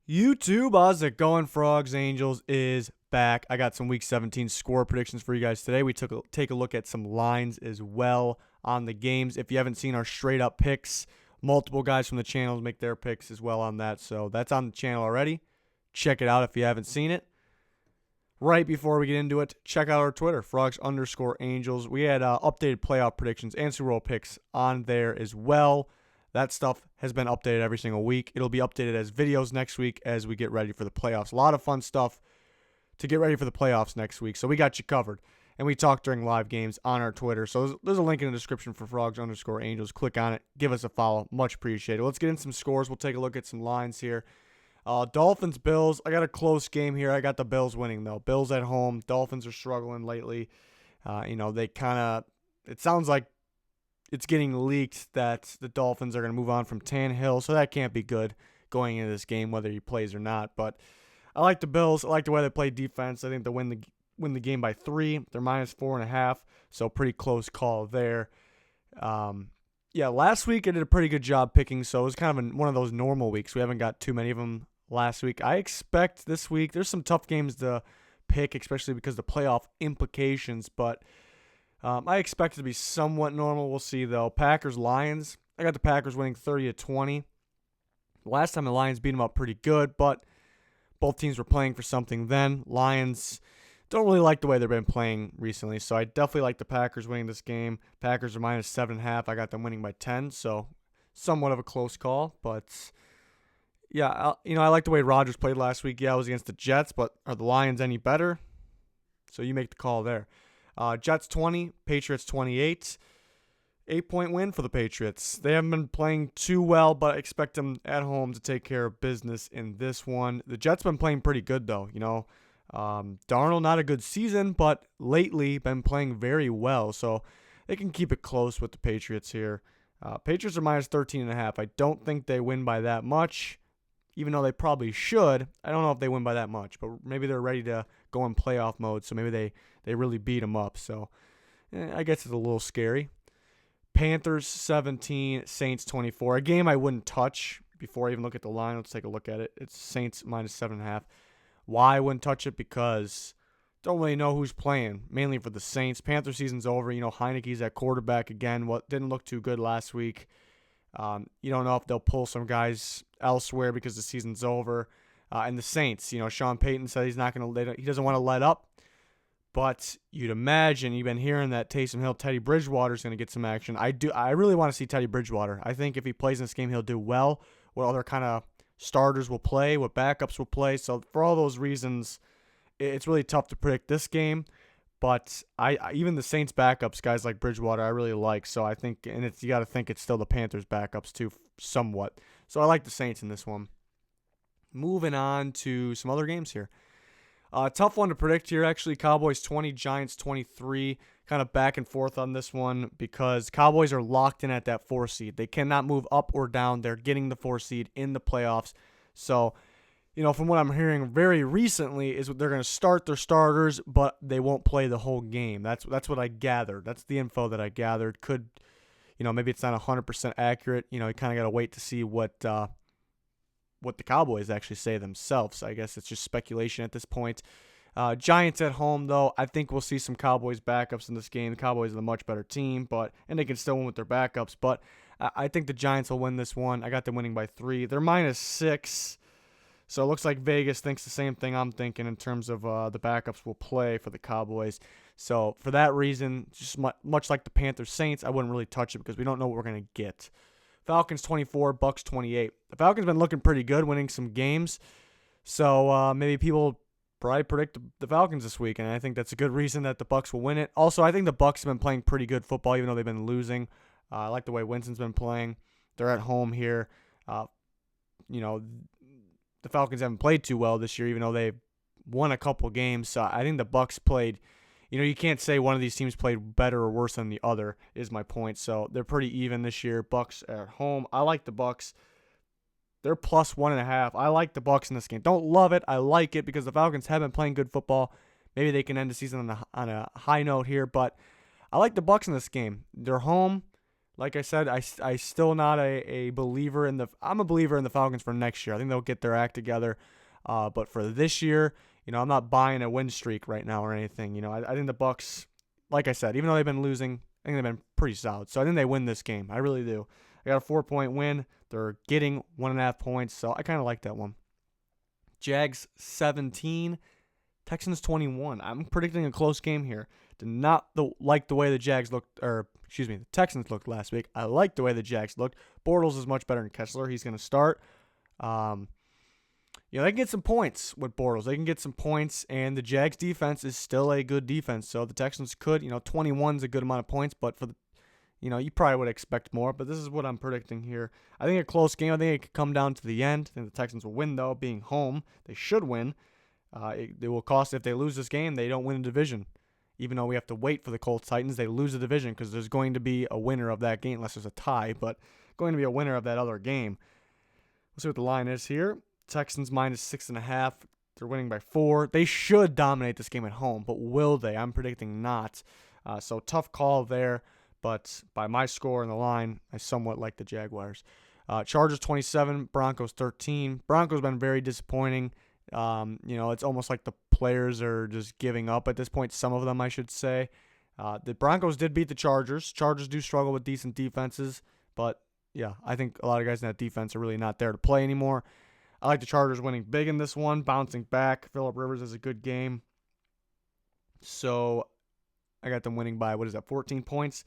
YouTube, how's it going? Frogs Angels is back. I got some Week 17 score predictions for you guys today. We take a look at some lines as well on the games. If you haven't seen our straight up picks, multiple guys from the channel make their picks as well on that. So that's on the channel already. Check it out if you haven't seen it. Right before we get into it, check out our Twitter, Frogs_Angels. We had updated playoff predictions and Super Bowl picks on there as well. That stuff has been updated every single week. It'll be updated as videos next week as we get ready for the playoffs. A lot of fun stuff to get ready for the playoffs next week. So we got you covered. And we talk during live games on our Twitter. So there's a link in the description for Frogs_Angels. Click on it. Give us a follow. Much appreciated. Let's get in some scores. We'll take a look at some lines here. Dolphins, Bills. I got a close game here. I got the Bills winning, though. Bills at home. Dolphins are struggling lately. They kind of, it sounds like it's getting leaked that the Dolphins are going to move on from Tannehill, so that can't be good going into this game, whether he plays or not. But I like the Bills. I like the way they play defense. I think they win the game by 3. They're -4.5, so pretty close call there. Last week I did a pretty good job picking, so it was kind of one of those normal weeks. We haven't got too many of them last week. I expect this week there's some tough games to pick, especially because of the playoff implications, but I expect it to be somewhat normal. We'll see, though. Packers-Lions. I got the Packers winning 30-20. Last time the Lions beat them up pretty good, but both teams were playing for something then. Lions don't really like the way they've been playing recently, so I definitely like the Packers winning this game. Packers are -7.5. I got them winning by 10, so somewhat of a close call. But, yeah, I like the way Rodgers played last week. Yeah, it was against the Jets, but are the Lions any better? So you make the call there. Jets 20, Patriots 28. 8-point win for the Patriots. They haven't been playing too well, but I expect them at home to take care of business in this one. The Jets been playing pretty good, though. Darnold, not a good season, but lately been playing very well. So they can keep it close with the Patriots here. Patriots are -13.5. I don't think they win by that much, even though they probably should. I don't know if they win by that much, but maybe they're ready to go in playoff mode, so maybe they really beat them up. So I guess it's a little scary. Panthers 17, Saints 24. A game I wouldn't touch before I even look at the line. Let's take a look at it. It's Saints -7.5. Why I wouldn't touch it? Because don't really know who's playing, mainly for the Saints. Panther season's over. Heineke's at quarterback again. What didn't look too good last week. You don't know if they'll pull some guys elsewhere because the season's over. And the Saints, Sean Payton said he doesn't want to let up. But you'd imagine, you've been hearing that Taysom Hill, Teddy Bridgewater is going to get some action. I really want to see Teddy Bridgewater. I think if he plays in this game, he'll do well. What other kind of starters will play, what backups will play. So for all those reasons, it's really tough to predict this game. But even the Saints backups, guys like Bridgewater, I really like. So I think, and you got to think it's still the Panthers backups too, somewhat. So I like the Saints in this one. Moving on to some other games here. Tough one to predict here, actually. Cowboys 20, Giants 23. Kind of back and forth on this one because Cowboys are locked in at that 4 seed. They cannot move up or down. They're getting the 4 seed in the playoffs. So, from what I'm hearing very recently is they're going to start their starters, but they won't play the whole game. That's what I gathered. That's the info that I gathered. Could, maybe it's not 100% accurate. You kind of got to wait to see what the Cowboys actually say themselves. I guess it's just speculation at this point. Giants at home, though. I think we'll see some Cowboys backups in this game. The Cowboys are the much better team, and they can still win with their backups. But I think the Giants will win this one. I got them winning by 3. They're -6. So it looks like Vegas thinks the same thing I'm thinking in terms of the backups will play for the Cowboys. So for that reason, just much like the Panthers Saints, I wouldn't really touch it because we don't know what we're going to get. Falcons 24, Bucks 28. The Falcons been looking pretty good, winning some games. So maybe people probably predict the Falcons this week, and I think that's a good reason that the Bucks will win it. Also, I think the Bucks have been playing pretty good football, even though they've been losing. I like the way Winston's been playing. They're at home here. The Falcons haven't played too well this year, even though they've won a couple games. So I think the Bucks played. You can't say one of these teams played better or worse than the other, is my point. So they're pretty even this year. Bucks at home. I like the Bucks. They're +1.5. I like the Bucks in this game. Don't love it. I like it because the Falcons have been playing good football. Maybe they can end the season on a high note here, but I like the Bucks in this game. They're home. Like I said, I still not a believer in the. I'm a believer in the Falcons for next year. I think they'll get their act together. But for this year, I'm not buying a win streak right now or anything. I think the Bucks, like I said, even though they've been losing, I think they've been pretty solid. So I think they win this game. I really do. I got a 4-point win. They're getting 1.5 points, so I kind of like that one. Jags 17, Texans 21. I'm predicting a close game here. Did not like the way the the Texans looked last week. I like the way the Jags looked. Bortles is much better than Kessler. He's going to start. They can get some points with Bortles. They can get some points, and the Jags defense is still a good defense. So the Texans could, 21 is a good amount of points, but for the, you probably would expect more. But this is what I'm predicting here. I think a close game. I think it could come down to the end. I think the Texans will win, though, being home. They should win. It will cost, if they lose this game, they don't win a division. Even though we have to wait for the Colts Titans, they lose the division because there's going to be a winner of that game, unless there's a tie, but going to be a winner of that other game. We'll see what the line is here. Texans minus 6.5. They're winning by 4. They should dominate this game at home, but will they? I'm predicting not. So tough call there, but by my score and the line, I somewhat like the Jaguars. Chargers 27, Broncos 13. Broncos been very disappointing. It's almost like the players are just giving up at this point. Some of them, I should say. The Broncos did beat the Chargers. Chargers do struggle with decent defenses, but yeah, I think a lot of guys in that defense are really not there to play anymore. I like the Chargers winning big in this one, bouncing back. Phillip Rivers has a good game. So I got them winning by, 14 points.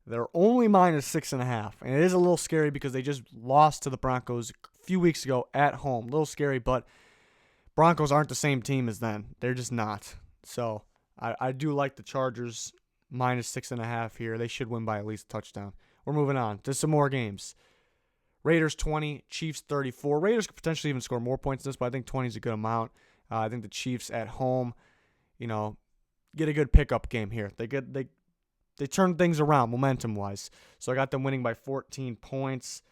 They're only minus 6.5. And it is a little scary because they just lost to the Broncos a few weeks ago at home. A little scary, but Broncos aren't the same team as then. They're just not. So I do like the Chargers minus 6.5 here. They should win by at least a touchdown. We're moving on to some more games. Raiders 20, Chiefs 34. Raiders could potentially even score more points than this, but I think 20 is a good amount. I think the Chiefs at home, get a good pickup game here. They turn things around momentum-wise. So I got them winning by 14 points.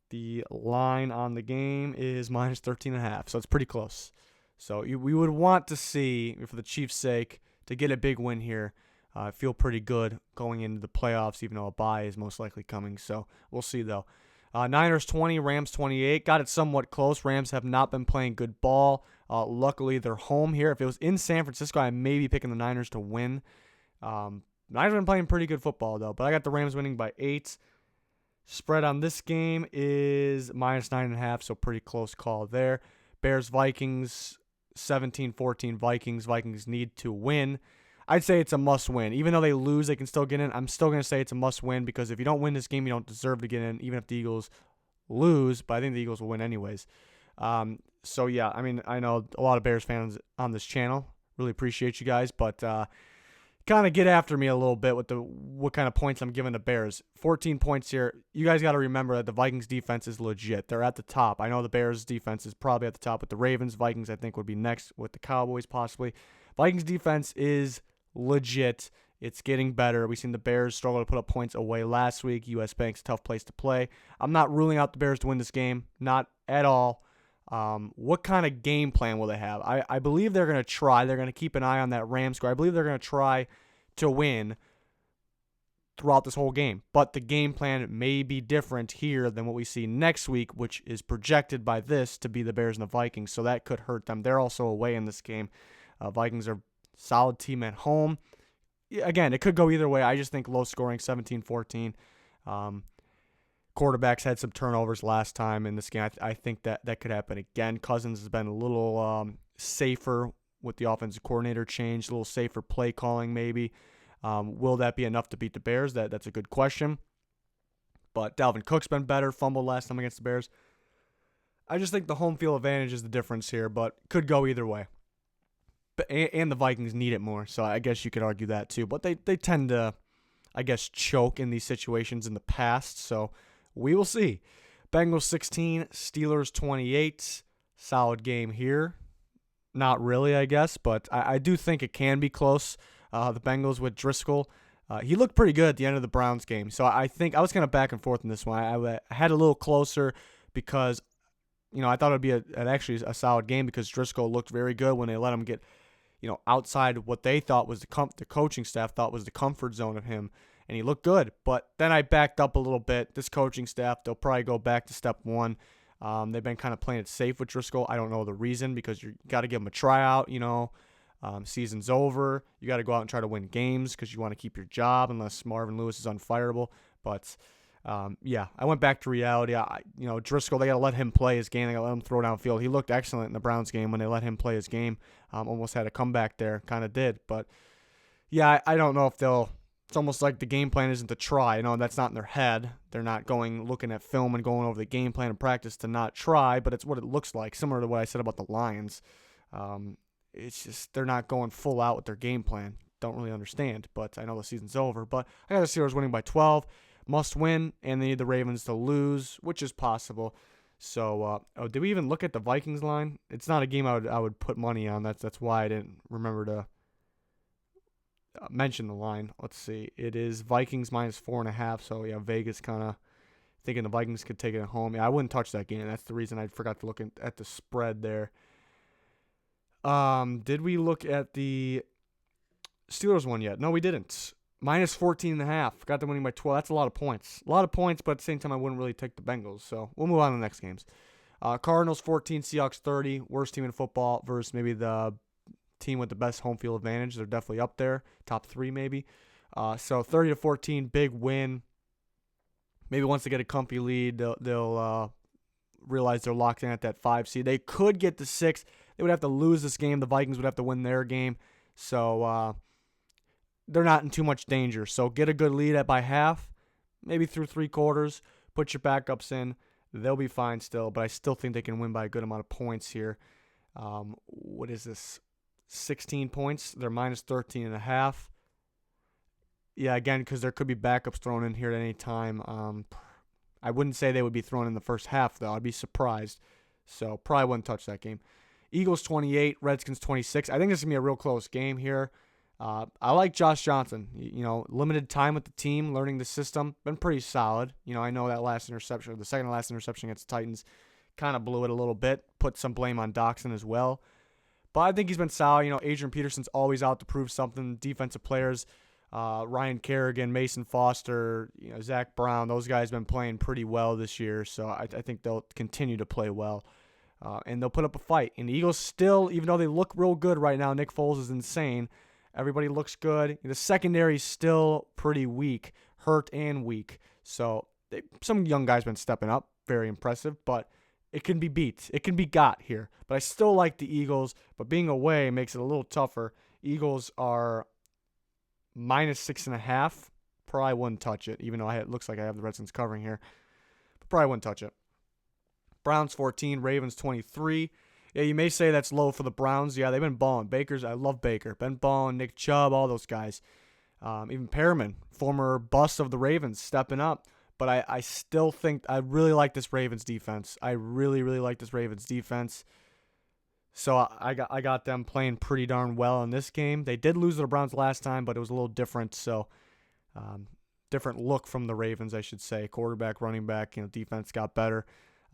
The line on the game is minus 13.5, so it's pretty close. So we would want to see, for the Chiefs' sake, to get a big win here. I feel pretty good going into the playoffs, even though a bye is most likely coming. So we'll see, though. Niners 20, Rams 28. Got it somewhat close. Rams have not been playing good ball. Luckily, they're home here. If it was in San Francisco, I may be picking the Niners to win. Niners have been playing pretty good football, though. But I got the Rams winning by 8. Spread on this game is minus 9.5, so pretty close call there. Bears-Vikings, 17-14 Vikings. Vikings need to win. I'd say it's a must-win. Even though they lose, they can still get in. I'm still going to say it's a must-win because if you don't win this game, you don't deserve to get in, even if the Eagles lose. But I think the Eagles will win anyways. So, yeah, I know a lot of Bears fans on this channel. Really appreciate you guys. But kind of get after me a little bit with what kind of points I'm giving the Bears. 14 points here. You guys got to remember that the Vikings defense is legit. They're at the top. I know the Bears defense is probably at the top with the Ravens. Vikings, I think, would be next with the Cowboys possibly. Vikings defense is legit. It's getting better. We've seen the Bears struggle to put up points away last week. U.S. Bank's a tough place to play. I'm not ruling out the Bears to win this game. Not at all. What kind of game plan will they have? I believe they're going to try. They're going to keep an eye on that Rams score. I believe they're going to try to win throughout this whole game. But the game plan may be different here than what we see next week, which is projected by this to be the Bears and the Vikings. So that could hurt them. They're also away in this game. Vikings are a solid team at home. Again, it could go either way. I just think low scoring, 17-14. Quarterbacks had some turnovers last time in this game. I think that could happen again. Cousins has been a little safer with the offensive coordinator change, a little safer play calling maybe. Will that be enough to beat the Bears? That's a good question. But Dalvin Cook's been better, fumbled last time against the Bears. I just think the home field advantage is the difference here, but could go either way. And the Vikings need it more, so I guess you could argue that too. But they tend to, I guess, choke in these situations in the past, so we will see. Bengals 16, Steelers 28. Solid game here. Not really, I guess, but I do think it can be close. The Bengals with Driscoll. He looked pretty good at the end of the Browns game, so I think I was kind of back and forth in this one. I had a little closer because, I thought it would be actually a solid game because Driscoll looked very good when they let him get outside what they thought was the coaching staff thought was the comfort zone of him. and he looked good. But then I backed up a little bit. This coaching staff, they'll probably go back to step one. They've been kind of playing it safe with Driscoll. I don't know the reason, because you got to give him a tryout, season's over. You got to go out and try to win games because you want to keep your job unless Marvin Lewis is unfireable. But I went back to reality. Driscoll, they got to let him play his game. They got to let him throw downfield. He looked excellent in the Browns game when they let him play his game. Almost had a comeback there, kind of did. But yeah, I don't know if they'll. It's almost like the game plan isn't to try. That's not in their head. They're not looking at film and going over the game plan in practice to not try, but it's what it looks like, similar to what I said about the Lions. It's just they're not going full out with their game plan. Don't really understand, but I know the season's over. But I got the Steelers winning by 12. Must win, and they need the Ravens to lose, which is possible. So, did we even look at the Vikings line? It's not a game I would put money on. That's why I didn't remember to mention the line. Let's see. It is Vikings minus 4.5. So yeah, Vegas kind of thinking the Vikings could take it at home. Yeah, I wouldn't touch that game. That's the reason I forgot to look at the spread there. Did we look at the Steelers one yet? No, we didn't. Minus 14.5. Got them winning by 12. That's a lot of points. A lot of points, but at the same time, I wouldn't really take the Bengals. So we'll move on to the next games. Cardinals 14, Seahawks 30. Worst team in football versus maybe the team with the best home field advantage. They're definitely up there. Top 3 maybe. So 30-14, big win. Maybe once they get a comfy lead, they'll realize they're locked in at that 5 seed. They could get to 6. They would have to lose this game. The Vikings would have to win their game. So they're not in too much danger. So get a good lead by half, maybe through 3 quarters. Put your backups in. They'll be fine still, but I still think they can win by a good amount of points here. What is this? 16 points. They're minus 13.5. Yeah, again, because there could be backups thrown in here at any time. I wouldn't say they would be thrown in the first half, though. I'd be surprised. So probably wouldn't touch that game. Eagles 28, Redskins 26. I think this is going to be a real close game here. I like Josh Johnson. Limited time with the team, learning the system. Been pretty solid. I know that last interception, the second to last interception against the Titans, kind of blew it a little bit. Put some blame on Doxson as well. But I think he's been solid. Adrian Peterson's always out to prove something. Defensive players, Ryan Kerrigan, Mason Foster, Zach Brown, those guys have been playing pretty well this year. So I think they'll continue to play well. And they'll put up a fight. And the Eagles still, even though they look real good right now, Nick Foles is insane. Everybody looks good. The secondary is still pretty weak, hurt and weak. So some young guys been stepping up, very impressive, but it can be beat. It can be got here. But I still like the Eagles, but being away makes it a little tougher. Eagles are minus 6.5. Probably wouldn't touch it, even though it looks like I have the Redskins covering here. But probably wouldn't touch it. Browns 14, Ravens 23. Yeah, you may say that's low for the Browns. Yeah, they've been balling. I love Baker. Been balling, Nick Chubb, all those guys. Even Perriman, former bust of the Ravens, stepping up. But I still think I really like this Ravens defense. I really, really like this Ravens defense. So I got them playing pretty darn well in this game. They did lose to the Browns last time, but it was a little different. So different look from the Ravens, I should say. Quarterback, running back, defense got better.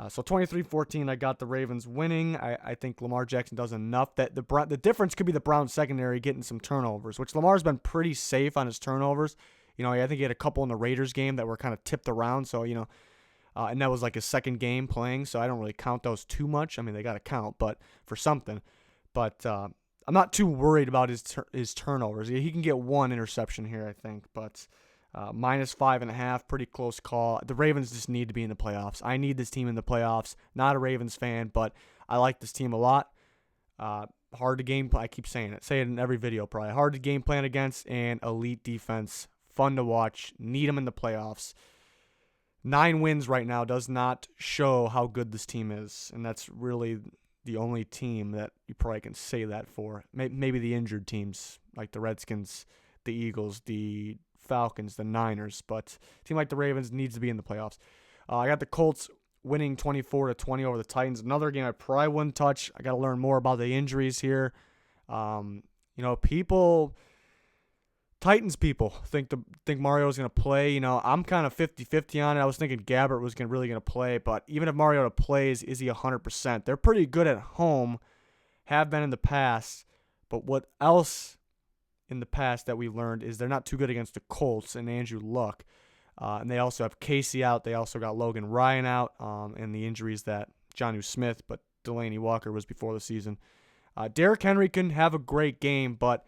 So 23-14, I got the Ravens winning. I think Lamar Jackson does enough. That the difference could be the Browns secondary getting some turnovers, which Lamar's been pretty safe on his turnovers. I think he had a couple in the Raiders game that were kind of tipped around. So, and that was like his second game playing. So I don't really count those too much. I mean, they got to count, but for something. But I'm not too worried about his turnovers. He can get one interception here, I think, but minus 5.5, pretty close call. The Ravens just need to be in the playoffs. I need this team in the playoffs. Not a Ravens fan, but I like this team a lot. Hard to game plan. I keep saying it. Say it in every video probably. Hard to game plan against, and elite defense. Fun to watch. Need them in the playoffs. 9 wins right now does not show how good this team is, and that's really the only team that you probably can say that for. Maybe the injured teams like the Redskins, the Eagles, the Falcons, the Niners, but a team like the Ravens needs to be in the playoffs. I got the Colts winning 24-20 over the Titans. Another game I probably wouldn't touch. I got to learn more about the injuries here. Titans people think Mario is going to play. I'm kind of 50-50 on it. I was thinking Gabbert was really going to play, but even if Mariota plays, is he 100%? They're pretty good at home, have been in the past, but what else in the past that we learned is they're not too good against the Colts and Andrew Luck. And they also have Casey out. They also got Logan Ryan out, and the injuries that Jonnu Smith, but Delaney Walker was before the season. Derrick Henry can have a great game, but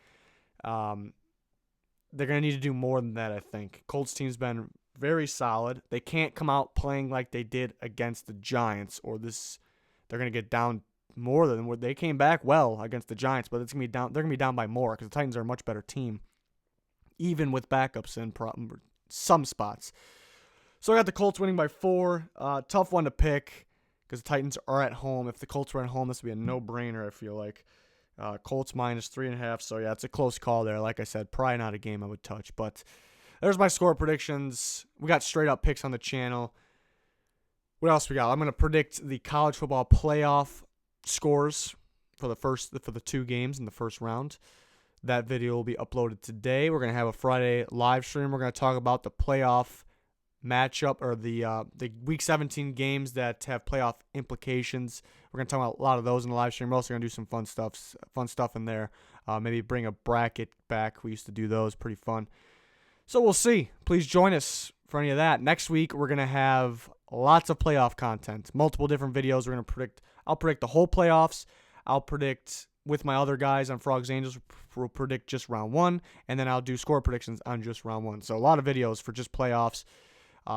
they're going to need to do more than that, I think. Colts team's been very solid. They can't come out playing like they did against the Giants, or they're going to get down more than what they came back well against the Giants, but it's going to be down. They're going to be down by more because the Titans are a much better team, even with backups in some spots. So I got the Colts winning by 4. Tough one to pick because the Titans are at home. If the Colts were at home, this would be a no-brainer, I feel like. Colts minus 3.5. So, yeah, it's a close call there. Like I said, probably not a game I would touch. But there's my score predictions. We got straight-up picks on the channel. What else we got? I'm going to predict the college football playoff scores for the 2 games in the first round. That video will be uploaded today. We're going to have a Friday live stream. We're going to talk about the playoff matchup, or the Week 17 games that have playoff implications. We're going to talk about a lot of those in the live stream. We're also going to do some fun stuff in there. Maybe bring a bracket back. We used to do those. Pretty fun. So we'll see. Please join us for any of that. Next week, we're going to have lots of playoff content, multiple different videos. I'll predict the whole playoffs. I'll predict with my other guys on Frogs Angels. We'll predict just round 1, and then I'll do score predictions on just round 1. So a lot of videos for just playoffs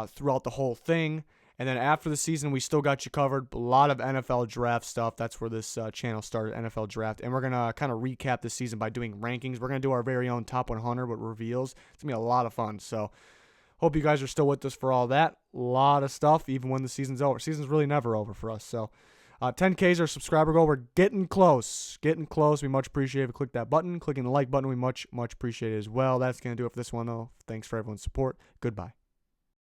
throughout the whole thing. And then after the season, we still got you covered. A lot of NFL draft stuff. That's where this channel started, NFL draft. And we're going to kind of recap this season by doing rankings. We're going to do our very own top 100 with reveals. It's going to be a lot of fun. So hope you guys are still with us for all that. A lot of stuff, even when the season's over. Season's really never over for us. So 10K is our subscriber goal. We're getting close. We much appreciate it if you click that button. Clicking the like button, we much appreciate it as well. That's going to do it for this one, though. Thanks for everyone's support. Goodbye.